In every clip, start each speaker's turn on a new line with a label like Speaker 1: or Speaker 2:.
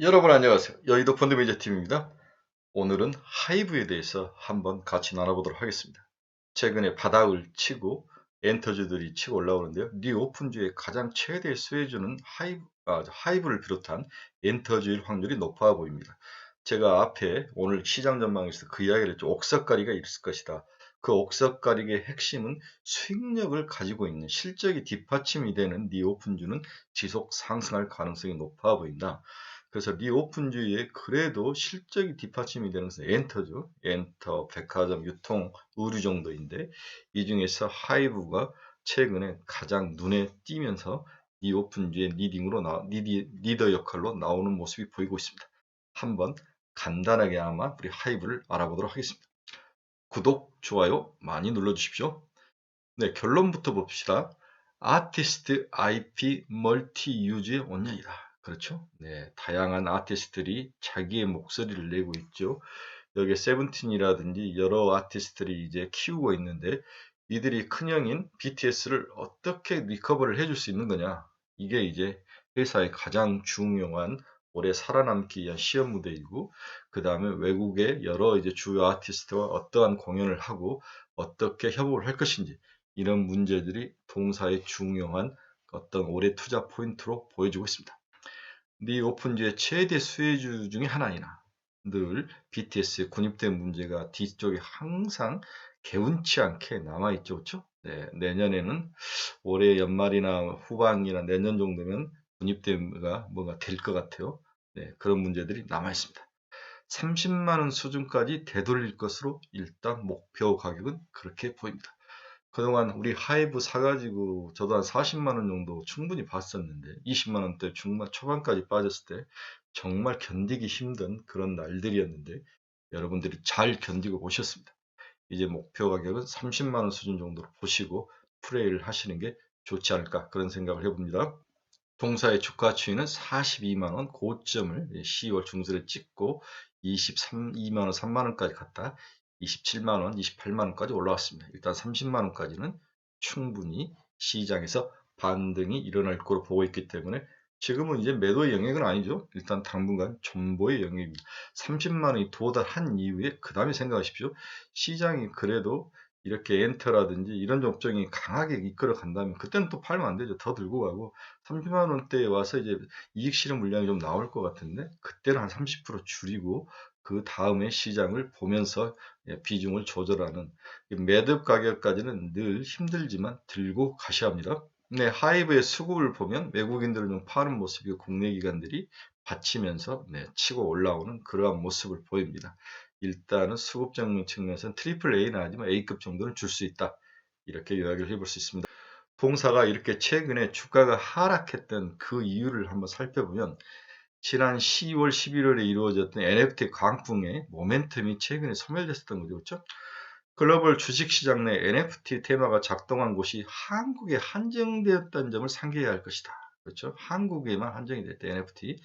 Speaker 1: 여러분 안녕하세요. 여의도 펀드 매니저 팀입니다. 오늘은 하이브에 대해서 한번 같이 나눠보도록 하겠습니다. 최근에 바닥을 치고 엔터주들이 치고 올라오는데요. 리오픈주의 가장 최대 수혜주는 하이브를 비롯한 엔터주일 확률이 높아 보입니다. 제가 앞에 오늘 시장 전망에서 그 이야기를 했죠. 옥석가리가 있을 것이다. 그 옥석가리의 핵심은 수익력을 가지고 있는 실적이 뒷받침이 되는 리오픈주는 지속 상승할 가능성이 높아 보인다. 그래서 리오픈주의에 그래도 실적이 뒷받침이 되는 것은 엔터죠. 엔터, 백화점, 유통, 의류 정도인데 이 중에서 하이브가 최근에 가장 눈에 띄면서 리오픈주의 리더 역할로 나오는 모습이 보이고 있습니다. 한번 간단하게 아마 우리 하이브를 알아보도록 하겠습니다. 구독, 좋아요 많이 눌러주십시오. 네, 결론부터 봅시다. 아티스트 IP 멀티 유즈의 원년이다. 그렇죠? 네, 다양한 아티스트들이 자기의 목소리를 내고 있죠. 여기 세븐틴이라든지 여러 아티스트들이 이제 키우고 있는데 이들이 큰형인 BTS를 어떻게 리커버를 해줄 수 있는 거냐? 이게 이제 회사의 가장 중요한 오래 살아남기 위한 시험 무대이고 그 다음에 외국의 여러 이제 주요 아티스트와 어떠한 공연을 하고 어떻게 협업을 할 것인지 이런 문제들이 동사의 중요한 어떤 오래 투자 포인트로 보여지고 있습니다. 리오픈주의 최대 수혜주 중에 하나이나 늘 BTS의 군입된 문제가 뒤쪽에 항상 개운치 않게 남아있죠. 그렇죠? 네, 내년에는 올해 연말이나 후반이나 내년 정도면 군입대가 뭔가 될 것 같아요. 네, 그런 문제들이 남아있습니다. 30만 원 수준까지 되돌릴 것으로 일단 목표 가격은 그렇게 보입니다. 그동안 우리 하이브 사가지고 저도 한 40만 원 정도 충분히 봤었는데 20만 원대 중반 초반까지 빠졌을 때 정말 견디기 힘든 그런 날들이었는데 여러분들이 잘 견디고 오셨습니다. 이제 목표 가격은 30만 원 수준 정도로 보시고 플레이를 하시는 게 좋지 않을까 그런 생각을 해봅니다. 동사의 주가 추이는 42만 원 고점을 10월 중순에 찍고 2만 원, 3만 원까지 갔다 27만 원, 28만 원까지 올라왔습니다. 일단 30만 원까지는 충분히 시장에서 반등이 일어날 거로 보고 있기 때문에 지금은 이제 매도의 영역은 아니죠. 일단 당분간 존버의 영역입니다. 30만 원이 도달한 이후에 그 다음에 생각하십시오. 시장이 그래도 이렇게 엔터라든지 이런 업종이 강하게 이끌어 간다면 그때는 또 팔면 안 되죠. 더 들고 가고 30만 원대에 와서 이제 이익 실현 물량이 좀 나올 것 같은데 그때는 한 30% 줄이고 그 다음에 시장을 보면서 비중을 조절하는 매듭 가격까지는 늘 힘들지만 들고 가셔야 합니다. 네, 하이브의 수급을 보면 외국인들을 좀 파는 모습이 국내 기관들이 받치면서 치고 올라오는 그러한 모습을 보입니다. 일단은 수급 정리 측면에서는 트리플 A는 아니지만 A급 정도는 줄 수 있다. 이렇게 이야기를 해볼 수 있습니다. 동사가 이렇게 최근에 주가가 하락했던 그 이유를 한번 살펴보면 지난 10월, 11월에 이루어졌던 NFT 광풍의 모멘텀이 최근에 소멸됐었던 거죠. 그렇죠? 글로벌 주식시장 내 NFT 테마가 작동한 곳이 한국에 한정되었다는 점을 상기해야 할 것이다. 그렇죠? 한국에만 한정이 됐다. NFT.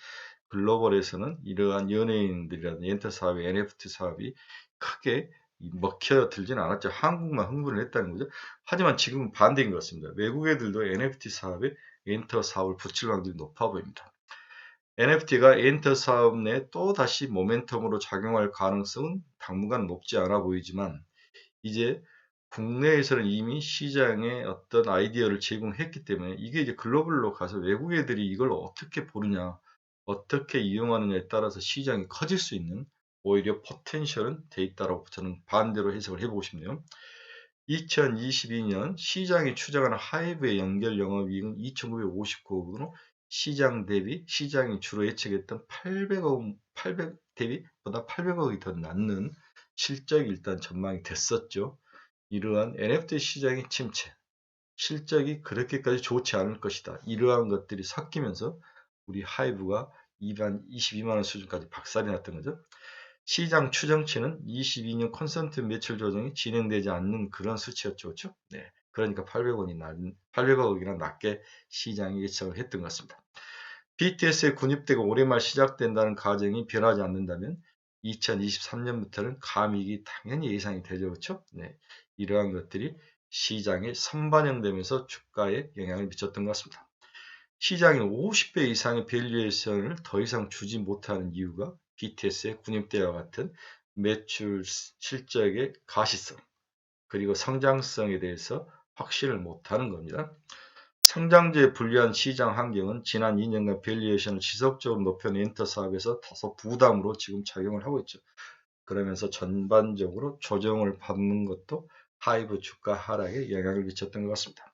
Speaker 1: 글로벌에서는 이러한 연예인들이라든지 엔터 사업이 NFT 사업이 크게 먹혀들지는 않았죠. 한국만 흥분을 했다는 거죠. 하지만 지금은 반대인 것 같습니다. 외국 애들도 NFT 사업에 엔터 사업을 붙일 확률이 높아 보입니다. NFT가 엔터 사업 내 또다시 모멘텀으로 작용할 가능성은 당분간 높지 않아 보이지만 이제 국내에서는 이미 시장에 어떤 아이디어를 제공했기 때문에 이게 이제 글로벌로 가서 외국 애들이 이걸 어떻게 보느냐, 어떻게 이용하느냐에 따라서 시장이 커질 수 있는 오히려 포텐셜은 돼 있다고 저는 반대로 해석을 해보고 싶네요. 2022년 시장이 추정하는 하이브의 연결 영업이익은 2,959억 원으로 시장 대비 시장이 주로 예측했던 800 대비보다 800억이 더 낮는 실적이 일단 전망이 됐었죠. 이러한 NFT 시장의 침체, 실적이 그렇게까지 좋지 않을 것이다. 이러한 것들이 섞이면서 우리 하이브가 22만 원 수준까지 박살이 났던 거죠. 시장 추정치는 22년 콘센트 매출 조정이 진행되지 않는 그런 수치였죠. 그렇죠? 네. 그러니까 800억이나 낮게 시장이 예측을 했던 것 같습니다. BTS의 군입대가 올해 말 시작된다는 가정이 변하지 않는다면 2023년부터는 감익이 당연히 예상이 되죠. 그렇죠? 네. 이러한 것들이 시장에 선반영되면서 주가에 영향을 미쳤던 것 같습니다. 시장이 50배 이상의 밸류에이션을 더 이상 주지 못하는 이유가 BTS의 군입대와 같은 매출 실적의 가시성 그리고 성장성에 대해서 확신을 못하는 겁니다. 성장제에 불리한 시장 환경은 지난 2년간 밸류에이션을 지속적으로 높여낸 엔터 사업에서 다소 부담으로 지금 작용을 하고 있죠. 그러면서 전반적으로 조정을 받는 것도 하이브 주가 하락에 영향을 미쳤던 것 같습니다.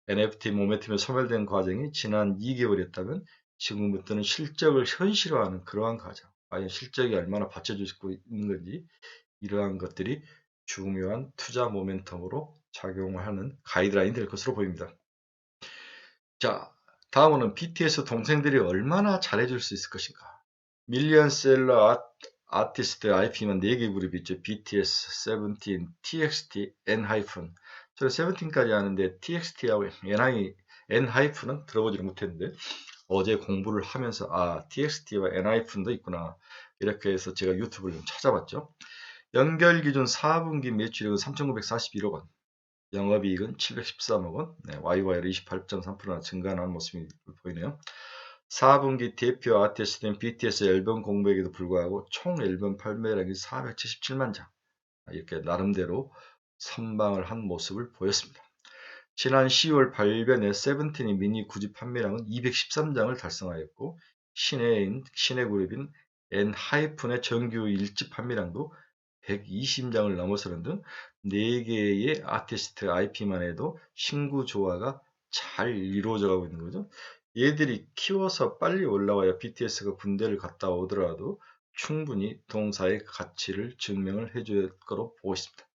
Speaker 1: NFT 모멘텀에 소멸된 과정이 지난 2개월이었다면 지금부터는 실적을 현실화하는 그러한 과정, 과연 실적이 얼마나 받쳐주고 있는 건지 이러한 것들이 중요한 투자 모멘텀으로 작용하는 가이드라인이 될 것으로 보입니다. 자, 다음은 BTS 동생들이 얼마나 잘해줄 수 있을 것인가. 밀리언셀러 아티스트 IP만 4개 그룹이 있죠. BTS, 세븐틴, TXT, ENHYPEN. 저는 세븐틴까지 아는데 TXT하고 ENHYPEN은 들어보지를 못했는데 어제 공부를 하면서 TXT와 ENHYPEN도 있구나. 이렇게 해서 제가 유튜브를 좀 찾아봤죠. 연결 기준 4분기 매출액은 3,941억 원, 영업이익은 713억 원, YY로 28.3%나 증가한 모습이 보이네요. 4분기 대표 아티스트인 BTS 앨범 공백에도 불구하고 총 앨범 판매량이 477만 장, 이렇게 나름대로 선방을 한 모습을 보였습니다. 지난 10월 발변의 세븐틴의 미니 9집 판매량은 213장을 달성하였고 신의 그룹인 ENHYPEN의 정규 1집 판매량도 120장을 넘어서는 등 4개의 아티스트 IP만 해도 신구 조화가 잘 이루어져 가고 있는 거죠. 얘들이 키워서 빨리 올라와야 BTS가 군대를 갔다 오더라도 충분히 동사의 가치를 증명을 해줄 거로 보고 있습니다.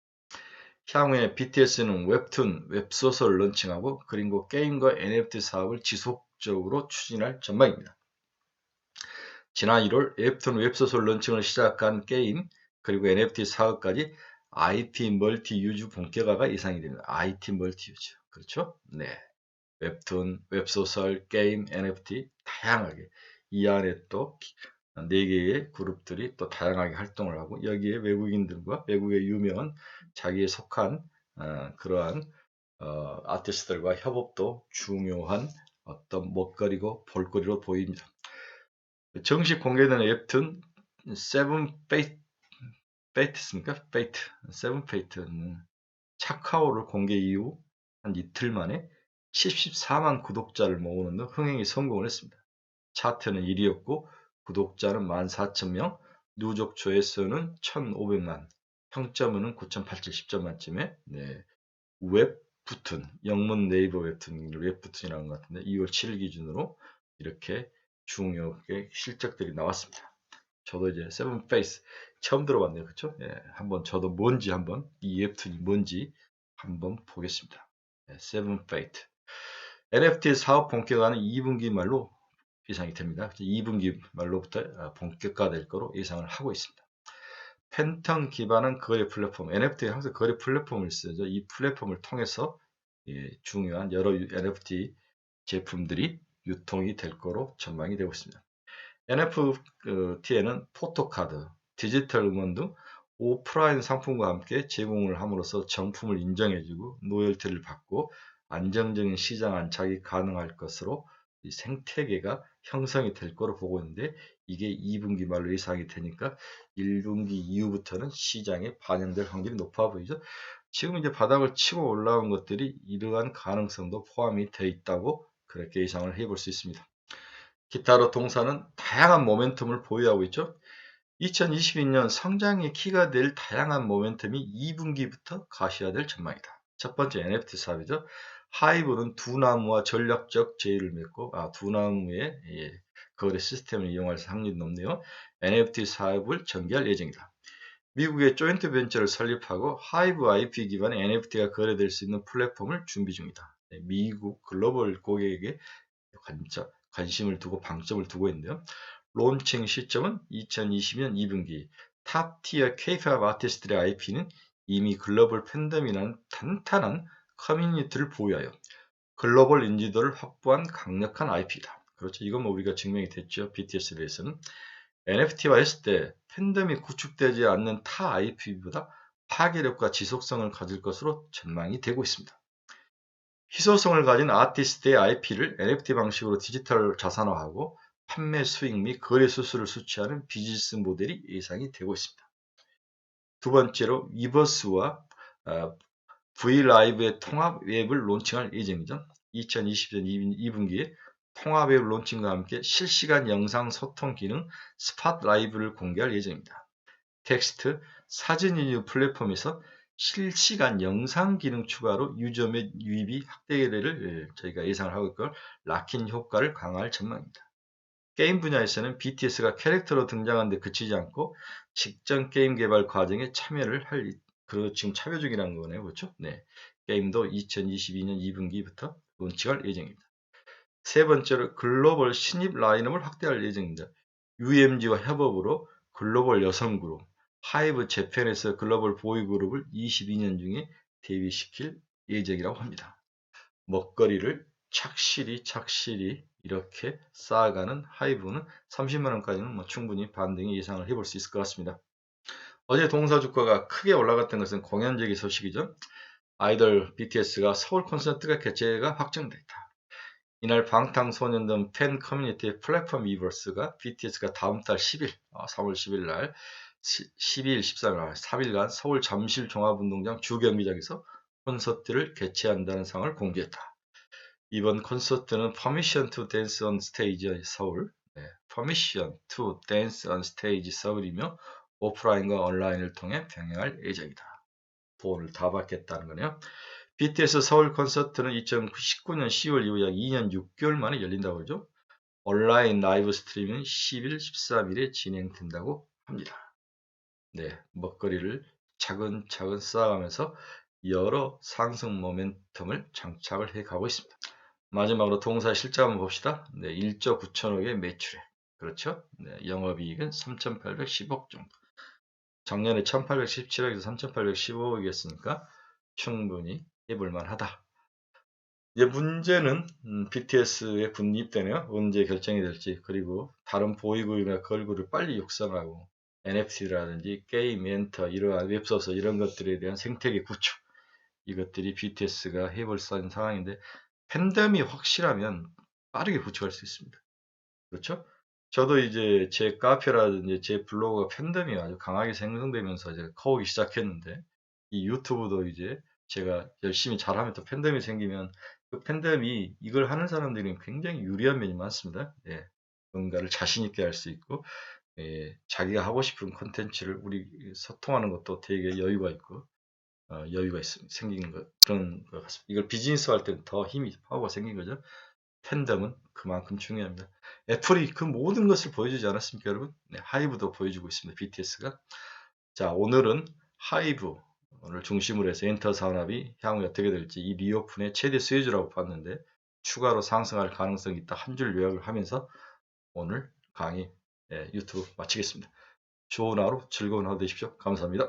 Speaker 1: 향후에 BTS는 웹툰, 웹소설 런칭하고 그리고 게임과 NFT 사업을 지속적으로 추진할 전망입니다. 지난 1월 웹툰, 웹소설 런칭을 시작한 게임 그리고 NFT 사업까지 IT 멀티 유즈 본격화가 예상이 됩니다. IT 멀티 유즈. 그렇죠? 네. 웹툰, 웹소설, 게임, NFT 다양하게 이 안에 또 4개의 그룹들이 또 다양하게 활동을 하고 여기에 외국인들과 외국의 유명한 자기에 속한 그러한 아티스트들과 협업도 중요한 어떤 먹거리고 볼거리로 보입니다. 정식 공개된 웹툰 세븐 페이트입니까? 페이트, 세븐 페이트는 카카오를 공개 이후 한 이틀 만에 74만 구독자를 모으는 등 흥행에 성공을 했습니다. 차트는 1위였고 구독자는 14,000명, 누적 조회수는 1,500만, 평점은 9,810점 만점에 웹툰, 영문 네이버 웹툰이라는 것 같은데 2월 7일 기준으로 이렇게 중요하게 실적들이 나왔습니다. 저도 이제 세븐 페이스 처음 들어봤네요. 그렇죠? 예, 한번 저도 뭔지 한번 이 웹툰이 뭔지 한번 보겠습니다. 세븐 페이트. NFT 사업 본격화는 2분기 말로 예상이 됩니다. 2분기 말로부터 본격화될 거로 예상을 하고 있습니다. 팬텀 기반한 거래 플랫폼, NFT가 항상 거래 플랫폼을 쓰죠. 이 플랫폼을 통해서 중요한 여러 NFT 제품들이 유통이 될 거로 전망이 되고 있습니다. NFT에는 포토카드, 디지털 음원 등 오프라인 상품과 함께 제공을 함으로써 정품을 인정해주고 노열티를 받고 안정적인 시장 안착이 가능할 것으로 이 생태계가 형성이 될 거로 보고 있는데 이게 2분기 말로 예상이 되니까 1분기 이후부터는 시장에 반영될 확률이 높아 보이죠. 지금 이제 바닥을 치고 올라온 것들이 이러한 가능성도 포함이 되어 있다고 그렇게 예상을 해볼 수 있습니다. 기타로 동사는 다양한 모멘텀을 보유하고 있죠. 2022년 성장의 키가 될 다양한 모멘텀이 2분기부터 가시화될 전망이다. 첫 번째 NFT 사업이죠. 하이브는 두나무와 전략적 제휴를 맺고 두나무의 거래 시스템을 이용할 확률이 높네요. NFT 사업을 전개할 예정이다. 미국의 조인트 벤처를 설립하고 하이브 IP 기반의 NFT가 거래될 수 있는 플랫폼을 준비 중이다. 미국 글로벌 고객에게 관심을 두고 방점을 두고 있는데요. 론칭 시점은 2020년 2분기. 탑티어 K-팝 아티스트들의 IP는 이미 글로벌 팬덤이라는 탄탄한 커뮤니티를 보유하여 글로벌 인지도를 확보한 강력한 IP다. 그렇죠. 이건 뭐 우리가 증명이 됐죠. BTS에 대해서는. NFT화 했을 때 팬덤이 구축되지 않는 타 IP보다 파괴력과 지속성을 가질 것으로 전망이 되고 있습니다. 희소성을 가진 아티스트의 IP를 NFT 방식으로 디지털 자산화하고 판매 수익 및 거래 수수를 수취하는 비즈니스 모델이 예상이 되고 있습니다. 두 번째로 위버스와 V라이브의 통합 웹을 론칭할 예정이죠. 2020년 2분기에 통합 웹 론칭과 함께 실시간 영상 소통 기능 스팟 라이브를 공개할 예정입니다. 텍스트, 사진 인유 플랫폼에서 실시간 영상 기능 추가로 유저 및 유입이 확대를 저희가 예상을 하고 있고 락인 효과를 강화할 전망입니다. 게임 분야에서는 BTS가 캐릭터로 등장하는 데 그치지 않고 직전 게임 개발 과정에 참여를 지금 참여 중이라는 거네요. 그렇죠? 네. 게임도 2022년 2분기부터 론칭할 예정입니다. 세 번째로 글로벌 신입 라인업을 확대할 예정입니다. UMG와 협업으로 글로벌 여성 그룹 하이브 재팬에서 글로벌 보이 그룹을 22년 중에 데뷔시킬 예정이라고 합니다. 먹거리를 착실히 이렇게 쌓아가는 하이브는 30만원까지는 충분히 반등이 예상을 해볼 수 있을 것 같습니다. 어제 동사 주가가 크게 올라갔던 것은 공연적인 소식이죠. 아이돌 BTS가 서울 콘서트가 개최가 확정됐다. 이날 방탄소년단 팬 커뮤니티 플랫폼 위버스가 BTS가 다음 달 10일, 3월 10일 날 12일, 13일, 3일간 서울 잠실 종합운동장 주경기장에서 콘서트를 개최한다는 상을 공개했다. 이번 콘서트는 Permission to Dance on Stage 서울, Permission to Dance on Stage 서울이며 오프라인과 온라인을 통해 병행할 예정이다. 돈을 다 받겠다는 거네요. BTS 서울 콘서트는 2019년 10월 이후 약 2년 6개월 만에 열린다고 그러죠. 온라인 라이브 스트리밍은 10일, 13일에 진행된다고 합니다. 네, 먹거리를 차근차근 쌓아가면서 여러 상승 모멘텀을 장착을 해가고 있습니다. 마지막으로 동사 실적 한번 봅시다. 네, 1조 9천억의 매출액. 그렇죠? 네, 영업이익은 3,810억 정도. 작년에 1,817억에서 3,815억이었으니까 충분히 해볼만 하다. 이제 문제는 BTS의 분입되네요. 언제 결정이 될지. 그리고 다른 보이그룹이나 걸그룹을 빨리 육성하고 NFT라든지 게임, 엔터, 이러한 웹소설 이런 것들에 대한 생태계 구축. 이것들이 BTS가 해볼 수 있는 상황인데 팬덤이 확실하면 빠르게 구축할 수 있습니다. 그렇죠? 저도 이제 제 카페라든지 제 블로그가 팬덤이 아주 강하게 생성되면서 이제 커오기 시작했는데 이 유튜브도 이제 제가 열심히 잘하면 또 팬덤이 생기면 그 팬덤이 이걸 하는 사람들이 굉장히 유리한 면이 많습니다. 예. 뭔가를 자신 있게 할 수 있고 예. 자기가 하고 싶은 콘텐츠를 우리 소통하는 것도 되게 여유가 있고 여유가 생긴 그런 것 같습니다. 이걸 비즈니스 할 때는 더 힘이 파워가 생긴 거죠. 팬덤은 그만큼 중요합니다. 애플이 그 모든 것을 보여주지 않았습니까, 여러분? 네, 하이브도 보여주고 있습니다. BTS가. 자, 오늘은 하이브 오늘 중심으로 해서 엔터 산업이 향후 어떻게 될지 이 리오픈의 최대 수혜주라고 봤는데 추가로 상승할 가능성이 있다. 한 줄 요약을 하면서 오늘 강의 유튜브 마치겠습니다. 좋은 하루 즐거운 하루 되십시오. 감사합니다.